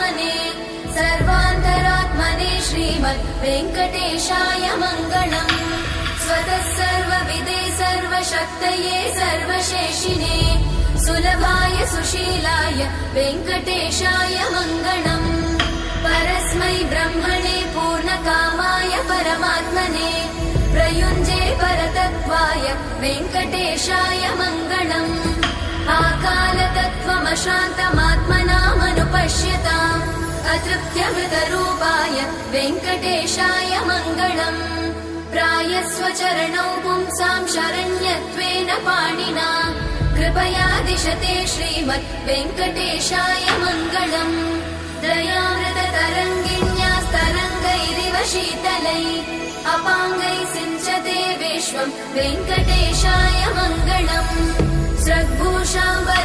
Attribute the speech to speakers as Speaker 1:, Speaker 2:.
Speaker 1: परमात्मने सर्वान्तरात्मने श्रीमद् वेङ्कटेशाय मङ्गलम्। स्वतः सर्वविदे सर्वशक्तये सर्वशेषिणे सुलभाय सुशीलाय वेङ्कटेशाय मङ्गलम्। परस्मै ब्रह्मणे पूर्णकामाय परमात्मने प्रयुञ्जे परतत्त्वाय वेङ्कटेशाय मङ्गलम्। आकालतत्त्वमशान्तमात्मनामनुपश्यताम् अतृप्त्यमृतरूपाय वेङ्कटेशाय मङ्गलम्। प्रायस्वचरणौ पुंसां शरण्यत्वेन पाणिना कृपया दिशते श्रीमद् वेङ्कटेशाय मङ्गलम्। दयामृततरङ्गिण्यास्तरङ्गैरिव शीतलै अपाङ्गै सिञ्चते विश्वं वेङ्कटेशाय मङ्गलम्। स्रग्भूषाम्बर